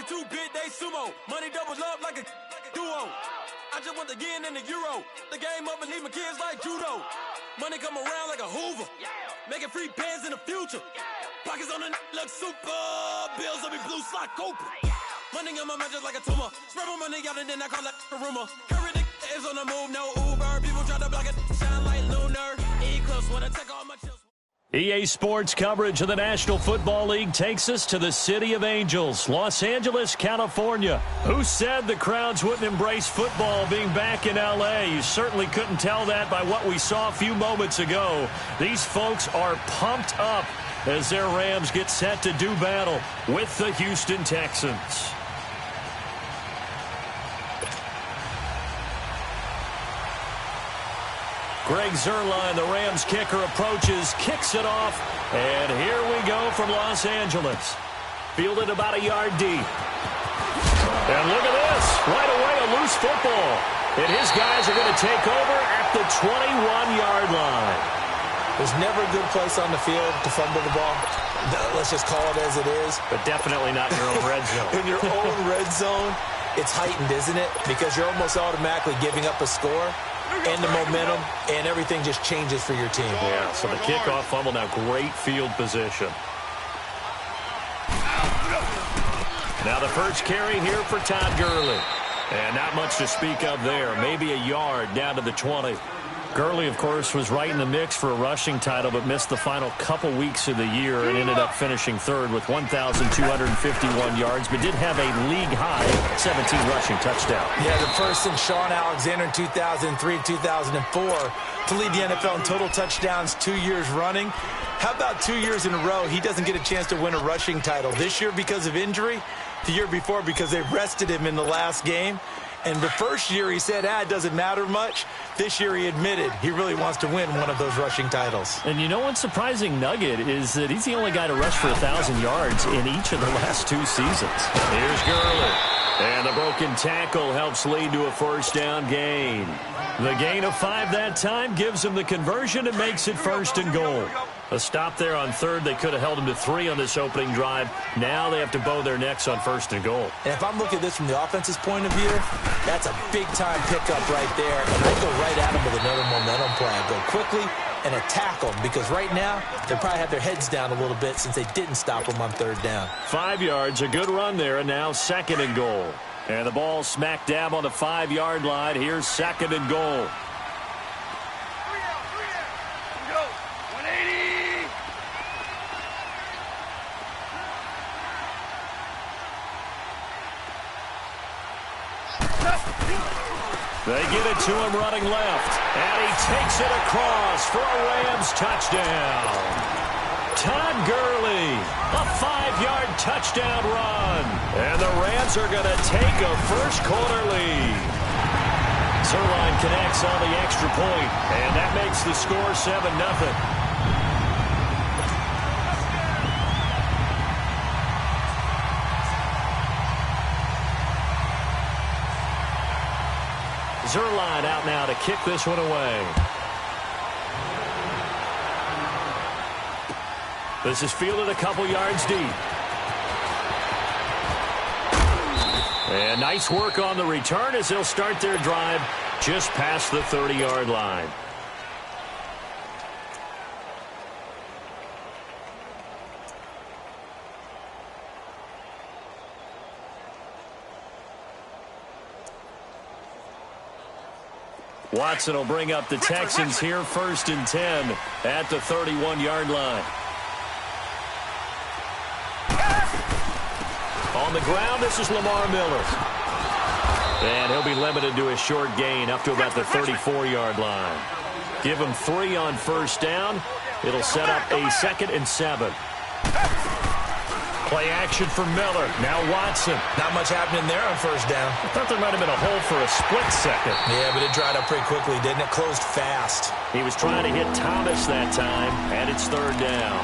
too big, they sumo. Money doubles up like a duo. I just want the yen and the euro. The game up and leave my kids like judo. Money come around like a Hoover. Making free bands in the future. Pockets on the look super. Bills on me blue slot Cooper. Money on my mind just like a tumor. Spread my money out and then I call that a rumor. Curry the is on the move, no Uber. People try to block it, shine like lunar. Eclipse wanna take all my chills. EA Sports coverage of the National Football League takes us to the City of Angels, Los Angeles, California. Who said the crowds wouldn't embrace football being back in L.A.? You certainly couldn't tell that by what we saw a few moments ago. These folks are pumped up as their Rams get set to do battle with the Houston Texans. Greg Zuerlein, the Rams kicker, approaches, kicks it off, and here we go from Los Angeles. Fielded about a yard deep. And look at this, right away a loose football. And his guys are going to take over at the 21-yard line. There's never a good place on the field to fumble the ball. Let's just call it as it is. But definitely not in your own red zone. In your own red zone, it's heightened, isn't it? Because you're almost automatically giving up a score. And the momentum, and everything just changes for your team. Yeah, so the kickoff fumble, now great field position. Now the first carry here for Todd Gurley. And not much to speak of there. Maybe a yard down to the 20. Gurley, of course, was right in the mix for a rushing title, but missed the final couple weeks of the year and ended up finishing third with 1,251 yards, but did have a league-high 17 rushing touchdowns. Yeah, the first since Sean Alexander in 2003, 2004 to lead the NFL in total touchdowns 2 years running. How about 2 years in a row he doesn't get a chance to win a rushing title? This year because of injury, the year before because they rested him in the last game. And the first year he said, it doesn't matter much. This year he admitted he really wants to win one of those rushing titles. And you know what's surprising nugget is that he's the only guy to rush for 1,000 yards in each of the last 2 seasons. Here's Gurley. And the broken tackle helps lead to a first down gain. The gain of 5 that time gives him the conversion and makes it 1st and goal. A stop there on third. They could have held him to 3 on this opening drive. Now they have to bow their necks on 1st and goal. And if I'm looking at this from the offense's point of view, that's a big-time pickup right there. And I go right at him with another momentum play. I go quickly and attack them because right now they probably have their heads down a little bit since they didn't stop them on 3rd down. 5 yards, a good run there, and now 2nd and goal. And the ball smack dab on the 5-yard line. Here's 2nd and goal. They get it to him running left, and he takes it across for a Rams touchdown. Todd Gurley, a 5-yard touchdown run, and the Rams are going to take a first-quarter lead. Zuerlein connects on the extra point, and that makes the score 7-0. Zuerlein out now to kick this one away. This is fielded a couple yards deep. And nice work on the return as they'll start their drive just past the 30-yard line. Watson will bring up the Texans here 1st and 10 at the 31-yard line. On the ground, this is Lamar Miller. And he'll be limited to a short gain up to about the 34-yard line. Give him 3 on 1st down. It'll set up a 2nd and 7. Play action for Miller. Now Watson. Not much happening there on 1st down. I thought there might have been a hole for a split second. Yeah, but it dried up pretty quickly, didn't it? Closed fast. He was trying to hit Thomas that time, and it's 3rd down.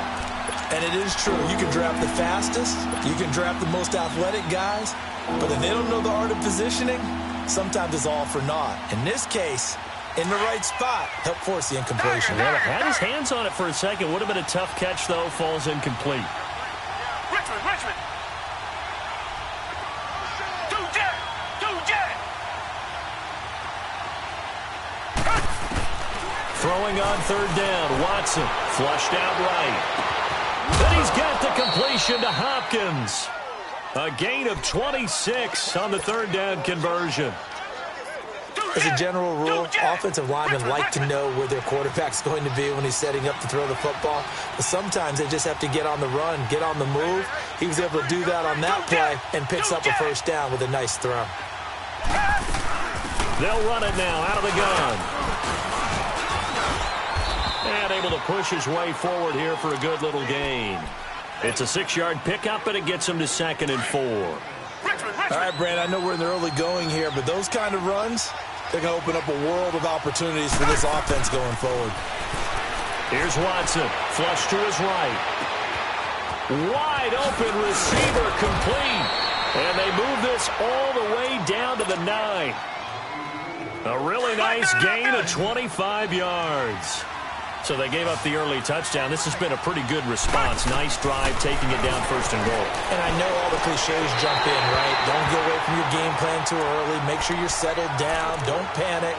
And it is true. You can draft the fastest. You can draft the most athletic guys. But if they don't know the art of positioning, sometimes it's all for naught. In this case, in the right spot, help force the incompletion. Yeah, had his hands on it for a second. Would have been a tough catch, though. Falls incomplete. throwing on third down. Watson flushed out right. Then he's got the completion to Hopkins. A gain of 26 on the third down conversion. As a general rule, offensive linemen like to know where their quarterback's going to be when he's setting up to throw the football. But sometimes they just have to get on the run, get on the move. He was able to do that on that play and picks up a first down with a nice throw. They'll run it now out of the gun. And able to push his way forward here for a good little gain. It's a 6-yard pickup, and it gets him to 2nd and 4. All right, Brand, I know we're in the early going here, but those kind of runs, they're going to open up a world of opportunities for this offense going forward. Here's Watson, flush to his right. Wide open receiver complete. And they move this all the way down to the 9. A really nice gain of 25 yards. So they gave up the early touchdown. This has been a pretty good response. Nice drive, taking it down 1st and goal. And I know all the cliches jump in, right? Don't get away from your game plan too early. Make sure you're settled down. Don't panic.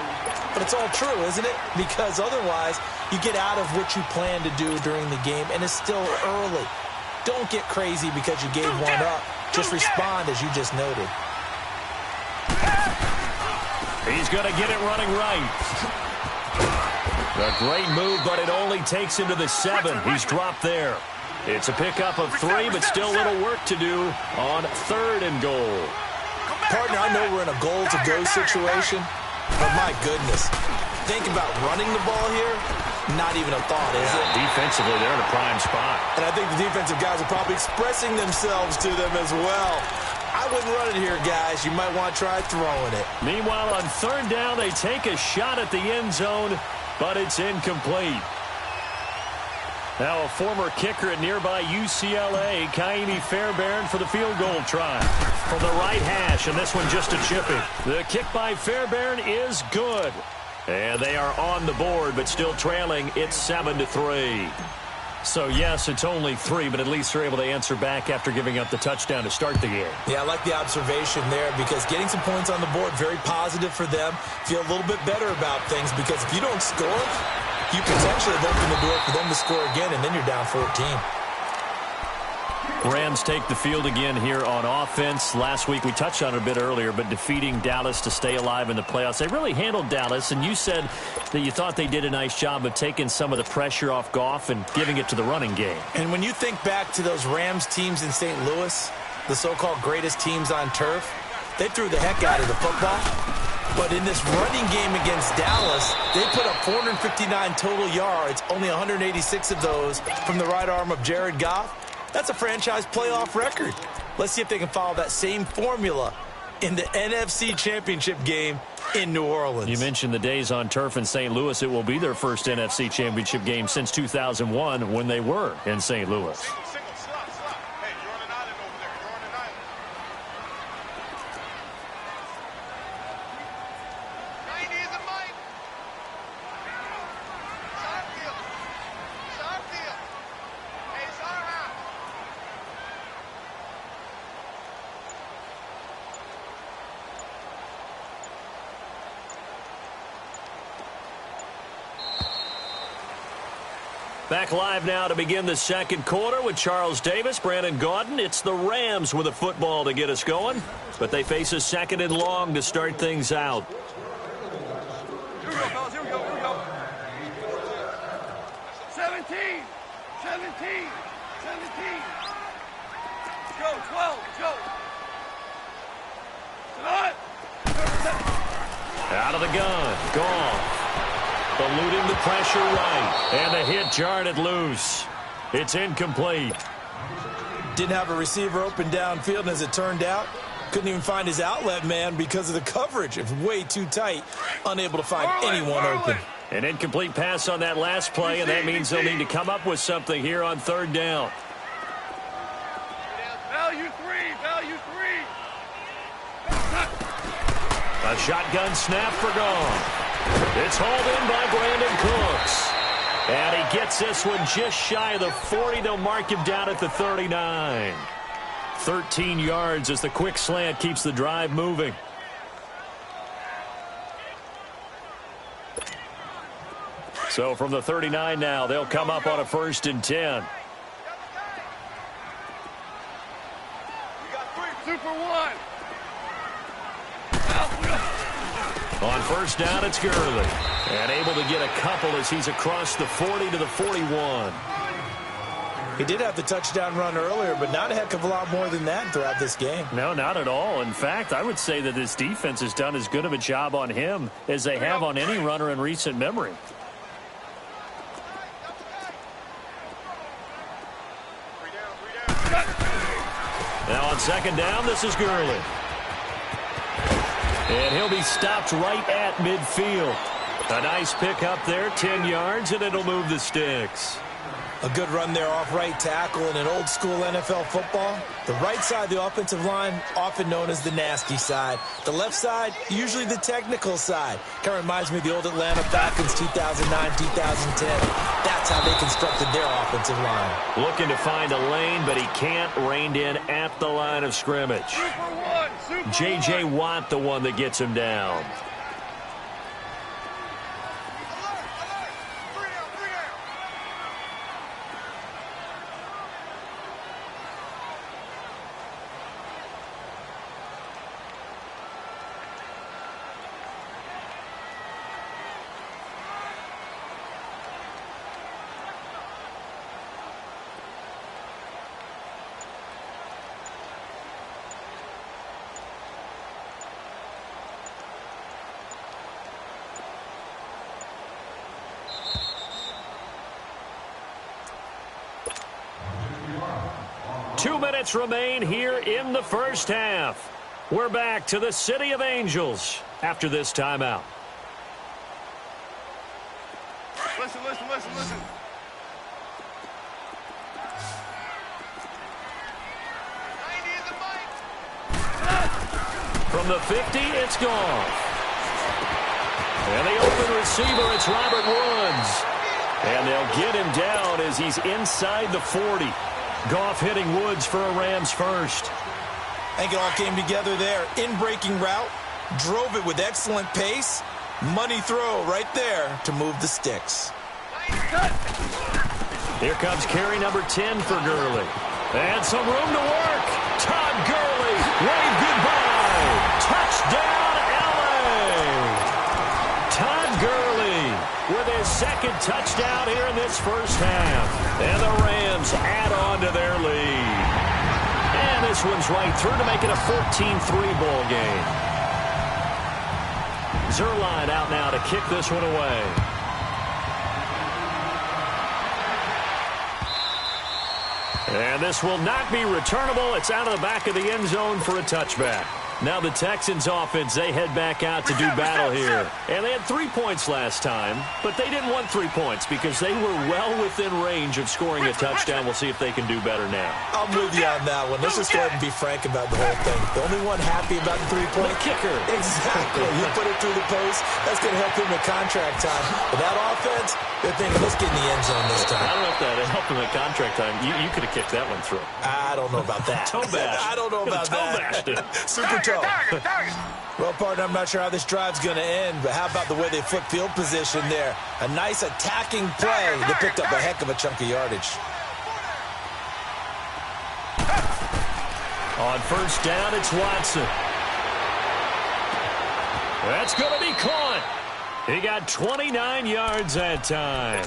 But it's all true, isn't it? Because otherwise, you get out of what you plan to do during the game, and it's still early. Don't get crazy because you gave one up. Just respond as you just noted. He's going to get it running right. A great move, but it only takes him to the 7. He's dropped there. It's a pickup of 3, but still a little work to do on 3rd and goal. Partner, I know we're in a goal-to-go situation, but my goodness, think about running the ball here. Not even a thought, is it? Defensively, they're in a prime spot. And I think the defensive guys are probably expressing themselves to them as well. I wouldn't run it here, guys. You might want to try throwing it. Meanwhile, on 3rd down, they take a shot at the end zone, but it's incomplete. Now a former kicker at nearby UCLA, Kaimi Fairbairn, for the field goal try. From the right hash, and this one just a chipping. The kick by Fairbairn is good. And they are on the board, but still trailing. It's 7-3. So, yes, it's only 3, but at least they're able to answer back after giving up the touchdown to start the game. Yeah, I like the observation there because getting some points on the board, very positive for them. Feel a little bit better about things because if you don't score, you potentially have opened the door for them to score again, and then you're down 14. Rams take the field again here on offense. Last week we touched on it a bit earlier, but defeating Dallas to stay alive in the playoffs. They really handled Dallas, and you said that you thought they did a nice job of taking some of the pressure off Goff and giving it to the running game. And when you think back to those Rams teams in St. Louis, the so-called greatest teams on turf, they threw the heck out of the football. But in this running game against Dallas, they put up 459 total yards, only 186 of those from the right arm of Jared Goff. That's a franchise playoff record. Let's see if they can follow that same formula in the NFC Championship game in New Orleans. You mentioned the days on turf in St. Louis. It will be their first NFC Championship game since 2001 when they were in St. Louis. Back live now to begin the second quarter with Charles Davis, Brandon Gaudin. It's the Rams with a football to get us going, but they face a 2nd and long to start things out. Here we go, fellas. Here we go. Here we go. 17. 17. 17. Let's go. 12. Let's go. Out of the gun. Gone. Eluding the pressure right. And the hit jarred it loose. It's incomplete. Didn't have a receiver open downfield, and as it turned out, couldn't even find his outlet man because of the coverage. It was way too tight. Unable to find anyone open. An incomplete pass on that last play, and that means they'll need to come up with something here on 3rd down. Value 3. Value 3. A shotgun snap for gone. It's hauled in by Brandon Cooks. And he gets this one just shy of the 40. They'll mark him down at the 39. 13 yards as the quick slant keeps the drive moving. So from the 39 now, they'll come up on a 1st and 10. Super one. On 1st down, it's Gurley. And able to get a couple as he's across the 40 to the 41. He did have the touchdown run earlier, but not a heck of a lot more than that throughout this game. No, not at all. In fact, I would say that this defense has done as good of a job on him as they have on any runner in recent memory. Now on 2nd down, this is Gurley. And he'll be stopped right at midfield. A nice pick up there, 10 yards, and it'll move the sticks. A good run there off right tackle in an old-school NFL football. The right side of the offensive line, often known as the nasty side. The left side, usually the technical side. Kind of reminds me of the old Atlanta Falcons 2009-2010. That's how they constructed their offensive line. Looking to find a lane, but he can't. Reined in at the line of scrimmage. J.J. Watt, the one that gets him down. Remain here in the 1st half. We're back to the City of Angels after this timeout. Listen. From the 50, it's Goff. And the open receiver, it's Robert Woods. And they'll get him down as he's inside the 40. Goff hitting Woods for a Rams first. I think it all came together there. In-breaking route, drove it with excellent pace. Money throw right there to move the sticks. Here comes carry number 10 for Gurley. And some room to work. Todd Gurley, wave goodbye. Touchdown, L.A. Todd Gurley with his 2nd touchdown here in this 1st half. And the Rams add on to their lead. And this one's right through to make it a 14-3 ball game. Zerline out now to kick this one away. And this will not be returnable. It's out of the back of the end zone for a touchback. Now the Texans offense, they head back out to do battle here. And they had 3 points last time, but they didn't want 3 points because they were well within range of scoring a touchdown. We'll see if they can do better now. I'm with you on that one. Let's just go ahead and be frank about the whole thing. The only one happy about the 3-point kicker. Exactly. You put it through the post. That's going to help him at contract time. But that offense, they're thinking, let's get in the end zone this time. I don't know if that helped him at contract time. You could have kicked that one through. I don't know about that. Toe bash. I don't know about that. Super toe. Well, partner, I'm not sure how this drive's going to end, but how about the way they flip field position there? A nice attacking play that picked up a heck of a chunk of yardage. On 1st down, it's Watson. That's going to be caught. He got 29 yards that time.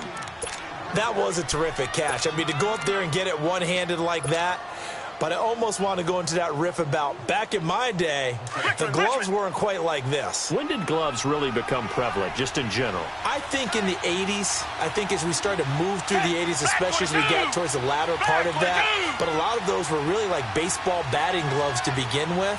That was a terrific catch. I mean, to go up there and get it one-handed like that, but I almost want to go into that riff about back in my day, the gloves weren't quite like this. When did gloves really become prevalent, just in general? I think in the 80s. I think as we started to move through the 80s, especially as we got towards the latter part of that. But a lot of those were really like baseball batting gloves to begin with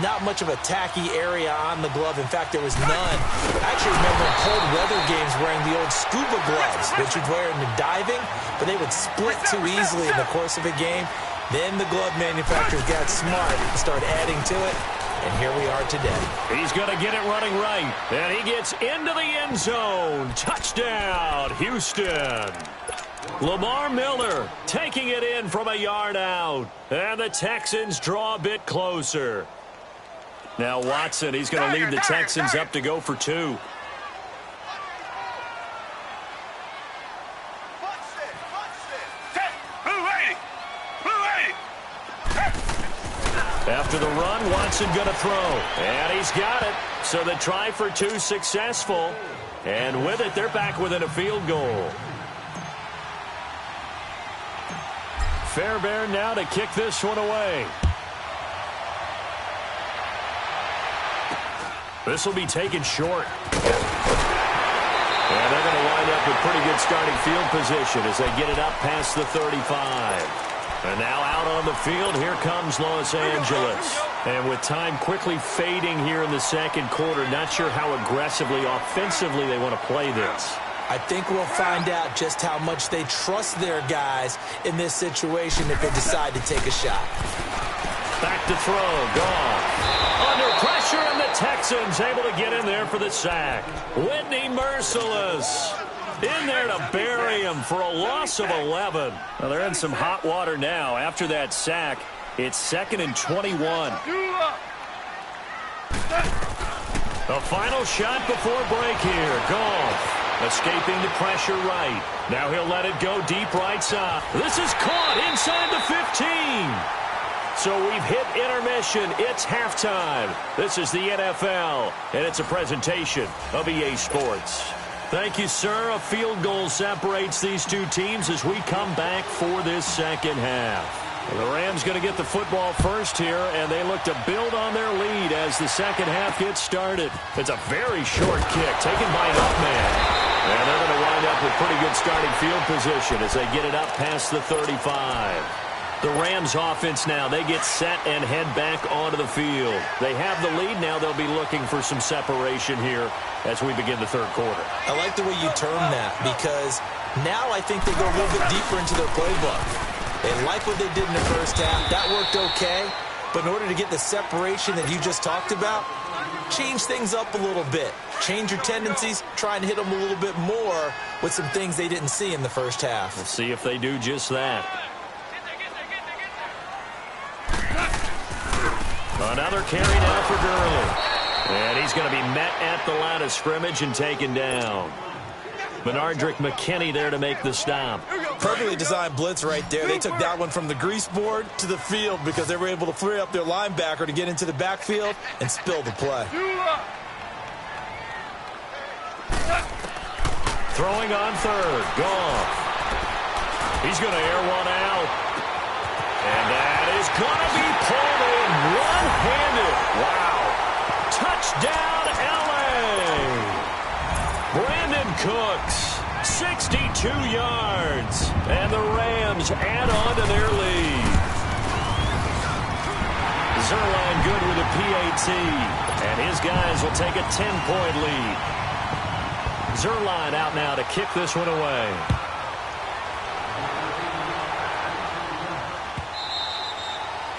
not much of a tacky area on the glove. In fact, there was none. I actually remember in cold weather games wearing the old scuba gloves, which you'd wear in the diving, but they would split too easily in the course of a game. Then the glove manufacturers got smart and started adding to it, and here we are today. He's going to get it running right, and he gets into the end zone. Touchdown, Houston. Lamar Miller taking it in from a yard out, and the Texans draw a bit closer. Now Watson, he's going to lead the Texans up to go for 2. After the run, Watson going to throw. And he's got it. So the try for two successful. And with it, they're back within a field goal. Fairbairn now to kick this one away. This will be taken short. And they're going to wind up with pretty good starting field position as they get it up past the 35. And now out on the field, here comes Los Angeles. And with time quickly fading here in the second quarter, not sure how aggressively, offensively they want to play this. I think we'll find out just how much they trust their guys in this situation if they decide to take a shot. Back to throw, Goff. Under pressure, and the Texans able to get in there for the sack. Whitney Merciless in there to bury him for a loss of 11. Well, they're in some hot water now. After that sack, it's 2nd and 21. The final shot before break here. Goff escaping the pressure right. Now he'll let it go deep right side. This is caught inside the 15. So we've hit intermission. It's halftime. This is the NFL, and it's a presentation of EA Sports. Thank you, sir. A field goal separates these two teams as we come back for this second half. Well, the Rams going to get the football first here, and they look to build on their lead as the second half gets started. It's a very short kick taken by an up man. And they're going to wind up with pretty good starting field position as they get it up past the 35. The Rams offense now, they get set and head back onto the field. They have the lead now. They'll be looking for some separation here as we begin the third quarter. I like the way you term that because now I think they go a little bit deeper into their playbook. They like what they did in the first half. That worked okay. But in order to get the separation that you just talked about, change things up a little bit. Change your tendencies. Try and hit them a little bit more with some things they didn't see in the first half. Let's see if they do just that. Another carry now for Gurley. And he's going to be met at the line of scrimmage and taken down. Benardrick McKinney there to make the stop. Perfectly designed blitz right there. They took that one from the grease board to the field because they were able to free up their linebacker to get into the backfield and spill the play. Throwing on third. Goff. He's going to air one out. And that is going to be pulled in one-handed. Wow. Touchdown, L.A. Brandon Cooks, 62 yards. And the Rams add on to their lead. Zerline good with a PAT. And his guys will take a 10-point lead. Zerline out now to kick this one away.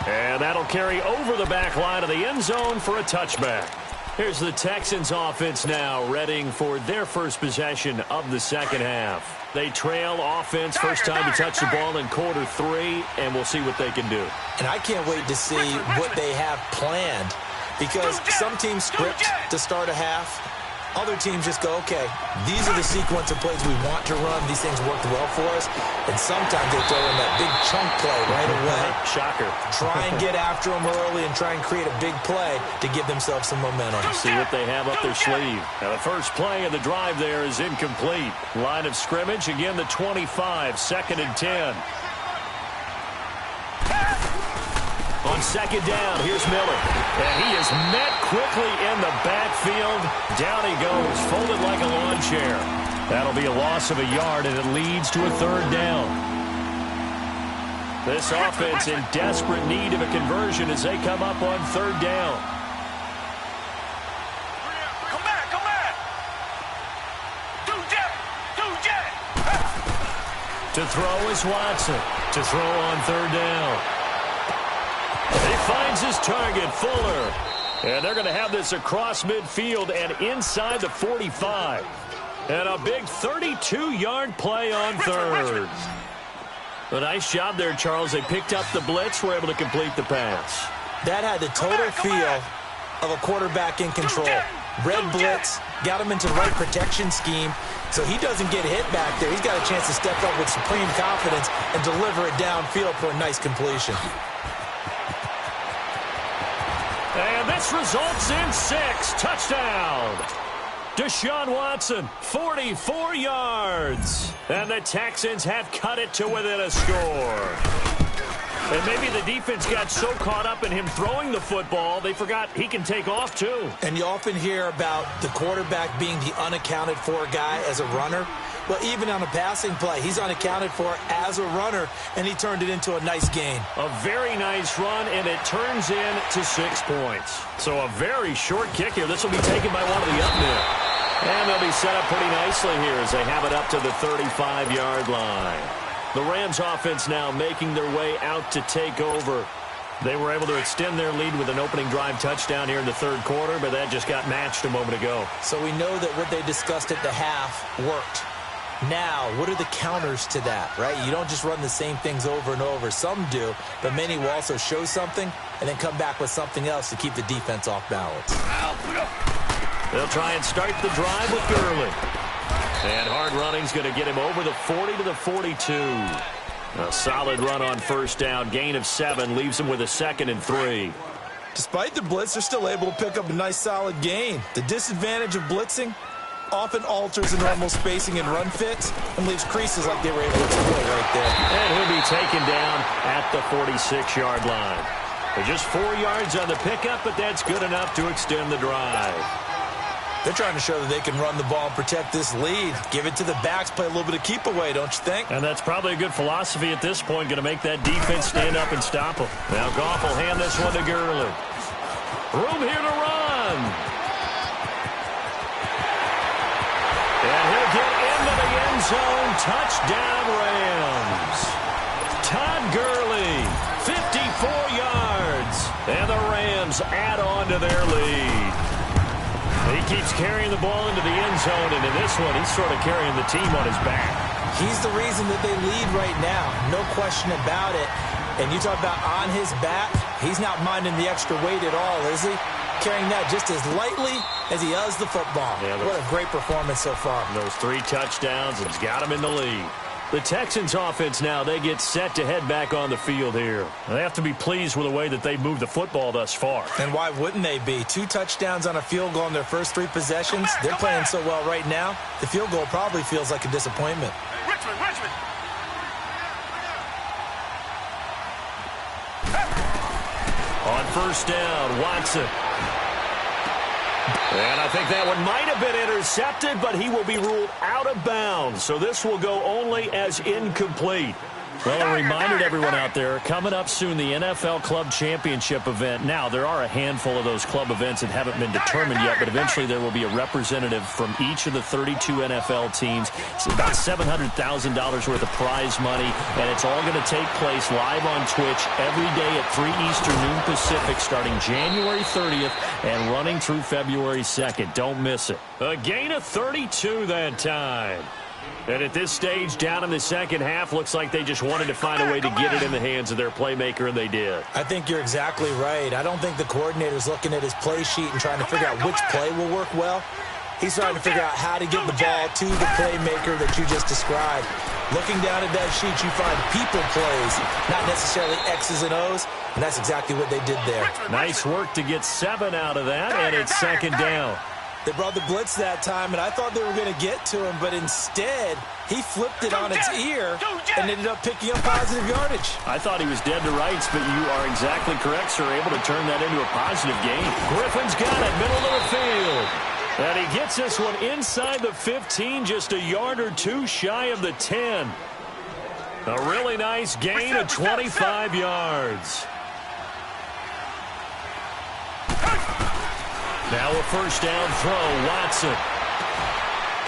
And that'll carry over the back line of the end zone for a touchback. Here's the Texans offense now, readying for their first possession of the second half. They trail offense, first time to touch the ball in quarter 3, and we'll see what they can do. And I can't wait to see what they have planned because some teams script to start a half. Other teams just go, okay, these are the sequence of plays we want to run. These things worked well for us. And sometimes they throw in that big chunk play right away. Shocker. Try and get after them early and try and create a big play to give themselves some momentum. See what they have up their sleeve. Now the first play of the drive there is incomplete. Line of scrimmage, again the 25, 2nd and 10. On second down, here's Miller. And he is met quickly in the backfield. Down he goes, folded like a lawn chair. That'll be a loss of a yard, and it leads to a third down. This offense in desperate need of a conversion as they come up on third down. Come back. Do Jack. To throw is Watson. To throw on third down. He finds his target, Fuller. And they're going to have this across midfield and inside the 45. And a big 32-yard play on third. A nice job there, Charles. They picked up the blitz, were able to complete the pass. That had the total feel of a quarterback in control. Red blitz, got him into the right protection scheme, so he doesn't get hit back there. He's got a chance to step up with supreme confidence and deliver it downfield for a nice completion. And this results in 6. Touchdown. Deshaun Watson, 44 yards. And the Texans have cut it to within a score. And maybe the defense got so caught up in him throwing the football, they forgot he can take off too. And you often hear about the quarterback being the unaccounted for guy as a runner. Well, even on a passing play, he's unaccounted for as a runner, and he turned it into a nice gain. A very nice run, and it turns into 6 points. So a very short kick here. This will be taken by one of the up men. And they'll be set up pretty nicely here as they have it up to the 35-yard line. The Rams offense now making their way out to take over. They were able to extend their lead with an opening drive touchdown here in the third quarter, but that just got matched a moment ago. So we know that what they discussed at the half worked. Now, what are the counters to that, right? You don't just run the same things over and over. Some do, but many will also show something and then come back with something else to keep the defense off balance. They'll try and start the drive with Gurley. And hard running's going to get him over the 40 to the 42. A solid run on first down. Gain of 7 leaves him with a 2nd and 3. Despite the blitz, they're still able to pick up a nice solid gain. The disadvantage of blitzing often alters the normal spacing and run fits and leaves creases like they were able to exploit right there. And he'll be taken down at the 46-yard line. They're just 4 yards on the pickup, but that's good enough to extend the drive. They're trying to show that they can run the ball and protect this lead. Give it to the backs, play a little bit of keep away, don't you think? And that's probably a good philosophy at this point, going to make that defense stand up and stop them. Now Goff will hand this one to Gurley. Room here to run. And he'll get into the end zone. Touchdown, Rams. Todd Gurley, 54 yards. And the Rams add on to their lead. He keeps carrying the ball into the end zone, and in this one, he's sort of carrying the team on his back. He's the reason that they lead right now. No question about it. And you talk about on his back, he's not minding the extra weight at all, is he? Carrying that just as lightly as he does the football. Yeah, what a great performance so far. Those 3 touchdowns, and he's got him in the lead. The Texans offense now, they get set to head back on the field here. They have to be pleased with the way that they've moved the football thus far. And why wouldn't they be? 2 touchdowns on a field goal in their first 3 possessions. They're playing so well right now, the field goal probably feels like a disappointment. Richmond. On first down, Watson. And I think that one might have been intercepted, but he will be ruled out of bounds. So this will go only as incomplete. Well, a reminder to everyone out there, coming up soon, the NFL Club Championship event. Now, there are a handful of those club events that haven't been determined yet, but eventually there will be a representative from each of the 32 NFL teams. It's about $700,000 worth of prize money, and it's all going to take place live on Twitch every day at 3 Eastern, noon Pacific, starting January 30th and running through February 2nd. Don't miss it. A gain of 32 that time. And at this stage, down in the second half, looks like they just wanted to find a way to get it in the hands of their playmaker, and they did. I think you're exactly right. I don't think the coordinator's looking at his play sheet and trying to figure out which play will work well. He's trying to figure out how to get the ball to the playmaker that you just described. Looking down at that sheet, you find people plays, not necessarily X's and O's, and that's exactly what they did there. Nice work to get 7 out of that, and it's second down. They brought the blitz that time, and I thought they were going to get to him, but instead, he flipped it on its ear and ended up picking up positive yardage. I thought he was dead to rights, but you are exactly correct, sir. Able to turn that into a positive gain. Griffin's got it, middle of the field. And he gets this one inside the 15, just a yard or 2 shy of the 10. A really nice gain of 25 yards. Now a first down throw, Watson.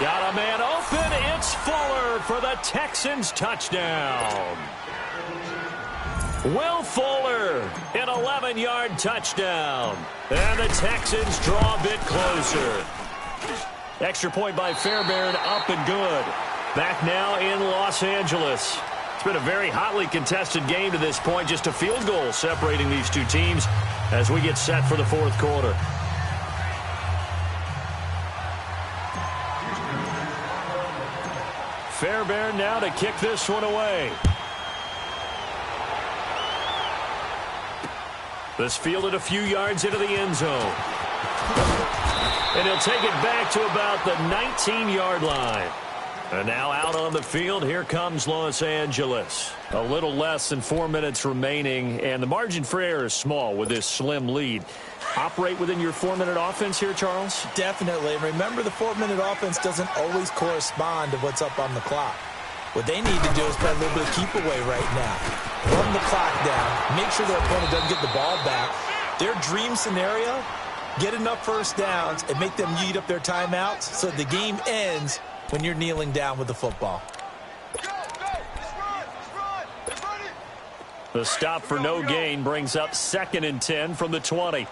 Got a man open, it's Fuller for the Texans touchdown. Will Fuller, an 11-yard touchdown. And the Texans draw a bit closer. Extra point by Fairbairn, up and good. Back now in Los Angeles. It's been a very hotly contested game to this point, just a field goal separating these two teams as we get set for the fourth quarter. Fairbairn now to kick this one away. This fielded a few yards into the end zone. And he'll take it back to about the 19-yard line. And now out on the field, here comes Los Angeles. A little less than 4 minutes remaining, and the margin for error is small with this slim lead. Operate within your 4-minute offense here, Charles? Definitely. And remember, the 4-minute offense doesn't always correspond to what's up on the clock. What they need to do is play a little bit of keep away right now. Run the clock down. Make sure their opponent doesn't get the ball back. Their dream scenario, get enough first downs and make them eat up their timeouts so the game ends when you're kneeling down with the football. The stop for no gain brings up 2nd and 10 from the 20.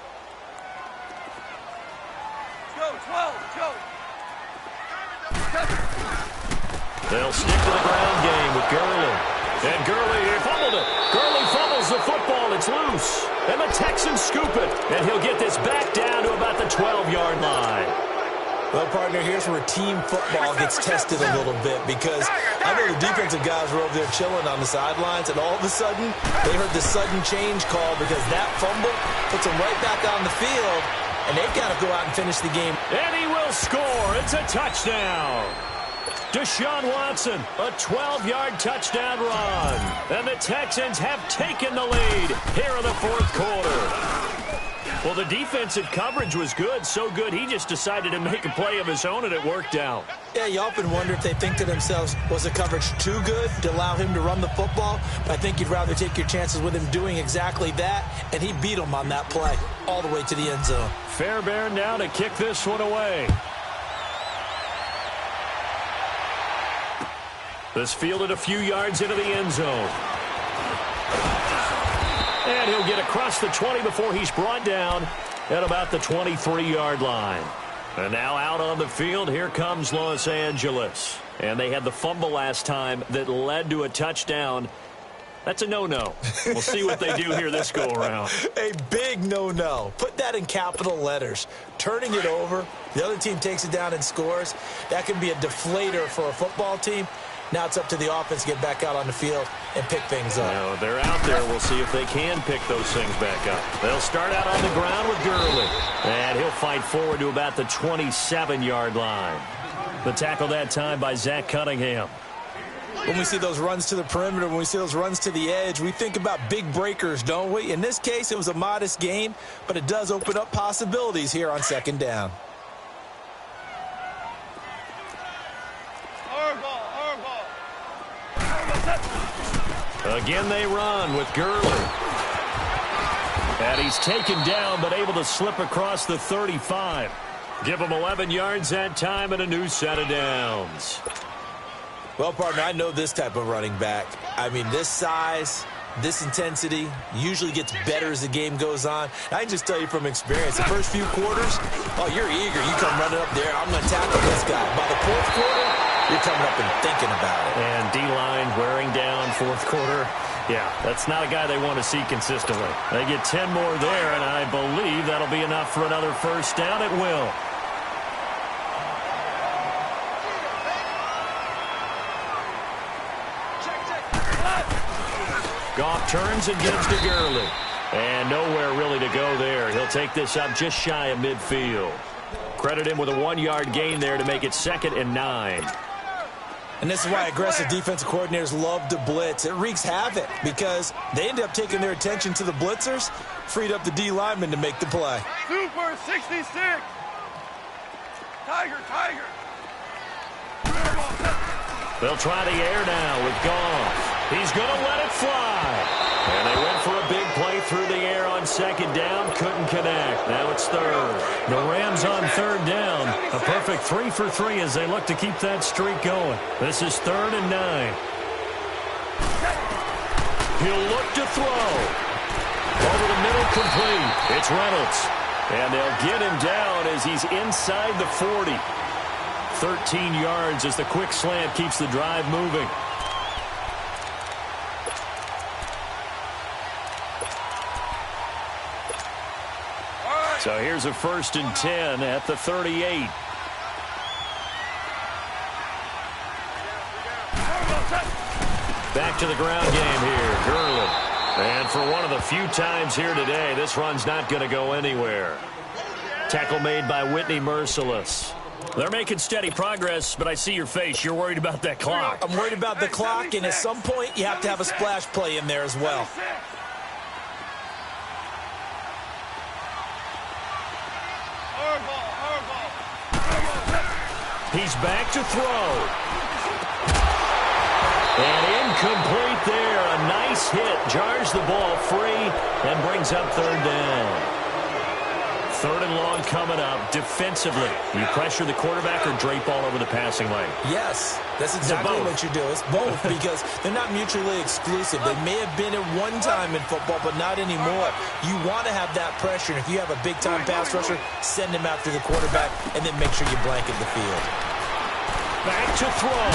They'll stick to the ground game with Gurley. And Gurley, he fumbled it. Gurley fumbles the football. It's loose. And the Texans scoop it. And he'll get this back down to about the 12-yard line. Well, partner, here's where team football gets tested a little bit, because I know the defensive guys were over there chilling on the sidelines, and all of a sudden, they heard the sudden change call because that fumble puts them right back on the field, and they've got to go out and finish the game. And he will score. It's a touchdown. Deshaun Watson, a 12-yard touchdown run. And the Texans have taken the lead here in the 4th quarter. Well, the defensive coverage was good, so good he just decided to make a play of his own, and it worked out. Yeah, you often wonder if they think to themselves, was the coverage too good to allow him to run the football? But I think you'd rather take your chances with him doing exactly that, and he beat him on that play all the way to the end zone. Fairbairn now to kick this one away. This fielded a few yards into the end zone. And he'll get across the 20 before he's brought down at about the 23-yard line. And now out on the field, here comes Los Angeles. And they had the fumble last time that led to a touchdown. That's a no-no. We'll see what they do here this go-around. A big no-no. Put that in capital letters. Turning it over, the other team takes it down and scores. That can be a deflator for a football team. Now it's up to the offense to get back out on the field and pick things up. Now they're out there. We'll see if they can pick those things back up. They'll start out on the ground with Gurley. And he'll fight forward to about the 27-yard line. The tackle that time by Zach Cunningham. When we see those runs to the perimeter, when we see those runs to the edge, we think about big breakers, don't we? In this case, it was a modest gain, but it does open up possibilities here on 2nd down. Again they run with Gurley. And he's taken down but able to slip across the 35. Give him 11 yards that time and a new set of downs. Well, partner, I know this type of running back. I mean, this size, this intensity usually gets better as the game goes on. I can just tell you from experience, the first few quarters, oh, you're eager. You come running up there, I'm going to tackle this guy. By the 4th quarter, you're coming up and thinking about it. And D-line wearing down 4th quarter. Yeah, that's not a guy they want to see consistently. They get 10 more there, and I believe that'll be enough for another first down. It will. Goff turns and gives to Gurley. And nowhere really to go there. He'll take this up just shy of midfield. Credit him with a 1-yard gain there to make it 2nd and 9. And this is why aggressive defensive coordinators love to blitz. It wreaks havoc because they end up taking their attention to the blitzers, freed up the D lineman to make the play. Super 66. Tiger. They'll try the air now with Goff. He's going to let it fly. And they went for a big play through the air on 2nd down. Couldn't connect. Now it's 3rd. The Rams on 3rd down. A perfect 3 for 3 as they look to keep that streak going. This is 3rd and 9. He'll look to throw. Over the middle, complete. It's Reynolds. And they'll get him down as he's inside the 40. 13 yards as the quick slant keeps the drive moving. So here's a 1st and 10 at the 38. Back to the ground game here. Gurley. And for one of the few times here today, this run's not going to go anywhere. Tackle made by Whitney Merciless. They're making steady progress, but I see your face. You're worried about that clock. I'm worried about the clock, and at some point, you have to have a splash play in there as well. He's back to throw. And incomplete there. A nice hit. Jars the ball free and brings up third down. Third and long coming up. Defensively, you pressure the quarterback or drape all over the passing lane? Yes, that's exactly what you do. It's both because they're not mutually exclusive. They may have been at one time in football, but not anymore. You want to have that pressure, and if you have a big-time pass rusher, send him after the quarterback, and then make sure you blanket the field. Back to throw.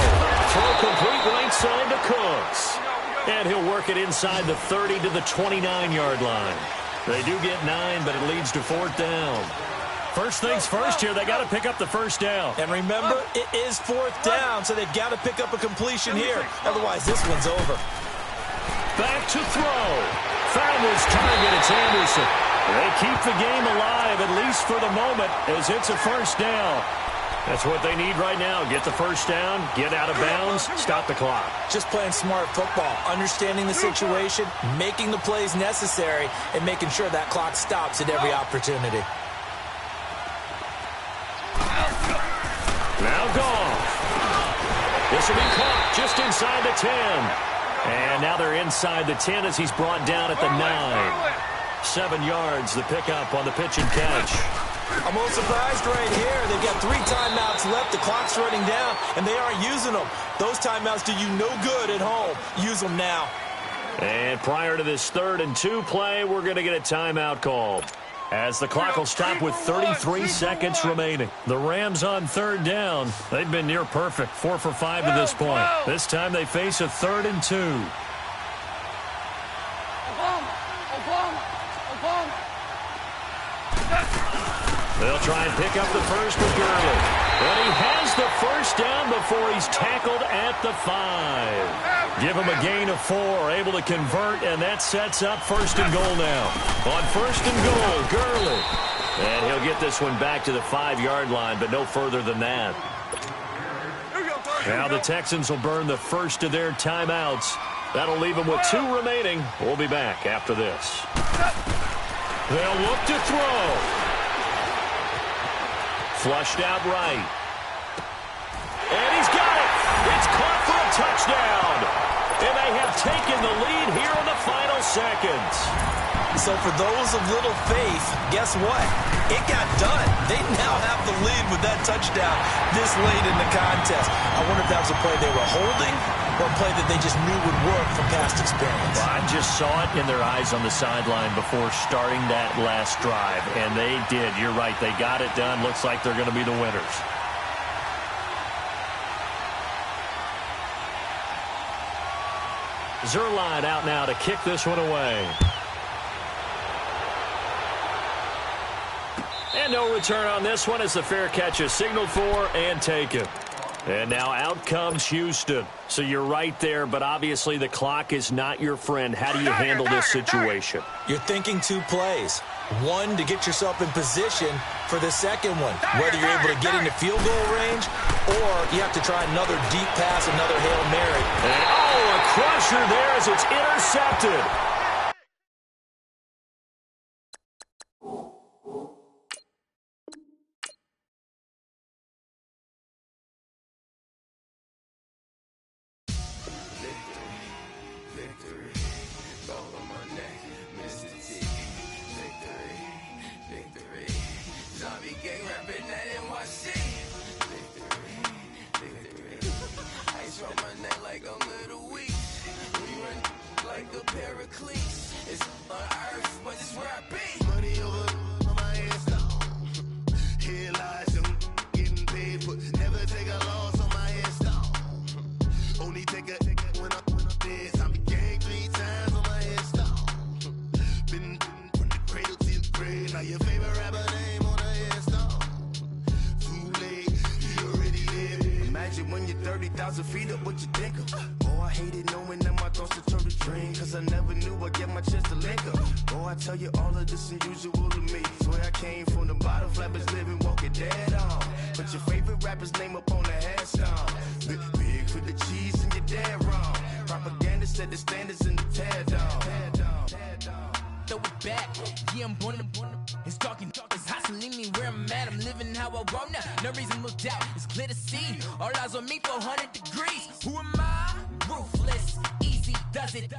Throw complete right side to Cooks. And he'll work it inside the 30 to the 29-yard line. They do get 9, but it leads to fourth down. First things first here, they got to pick up the first down. And remember, it is fourth down, so they've got to pick up a completion here. Otherwise, this one's over. Back to throw. Found his target, it's Anderson. They keep the game alive, at least for the moment, as it's a first down. That's what they need right now. Get the first down, get out of bounds, stop the clock. Just playing smart football, understanding the situation, making the plays necessary, and making sure that clock stops at every opportunity. Now Goff. This will be caught just inside the 10. And now they're inside the 10 as he's brought down at the 9. 7 yards, the pickup on the pitch and catch. I'm a little surprised right here. They've got 3 timeouts left. The clock's running down, and they aren't using them. Those timeouts do you no good at home. Use them now. And prior to this 3rd and 2 play, we're going to get a timeout called, as the clock will stop with 33 seconds remaining. The Rams on 3rd down. They've been near perfect, 4 for 5 to this point. This time they face a 3rd and 2. They'll try and pick up the first with Gurley. And he has the first down before he's tackled at the 5. Give him a gain of 4, able to convert, and that sets up 1st and goal now. On 1st and goal, Gurley. And he'll get this one back to the 5-yard line, but no further than that. Now the Texans will burn the first of their timeouts. That'll leave them with 2 remaining. We'll be back after this. They'll look to throw. Flushed out right. And he's got it. It's caught for a touchdown. And they have taken the lead here in the final seconds. So for those of little faith, guess what? It got done. They now have the lead with that touchdown this late in the contest. I wonder if that was a play they were holding or a play that they just knew would work from past experience. Well, I just saw it in their eyes on the sideline before starting that last drive, and they did. You're right. They got it done. Looks like they're going to be the winners. Zerline out now to kick this one away. And no return on this one as the fair catch is signaled for and taken. And now out comes Houston. So you're right there, but obviously the clock is not your friend. How do you handle this situation? You're thinking 2 plays. One, to get yourself in position for the second one, whether you're able to get into field goal range or you have to try another deep pass, another Hail Mary. And, a crusher there as it's intercepted. 1,000 feet up, what you think of? Oh, I hated knowing that my thoughts turned to dream, cause I never knew I'd get my chance to link up. Oh, I tell you all of this unusual to me. Swear I came from the bottom, flappers living, walking dead on. Put your favorite rapper's name up on the headstone. Big for the cheese and you're dead wrong. Propaganda set the standards in the tear down. Throw it back, yeah, I'm born it's talking, it's hustling me where I'm at. I'm living how I want now. No reason to look doubt, it's clear to see. All eyes on me for 100 degrees. Who am I? Ruthless, easy, does it.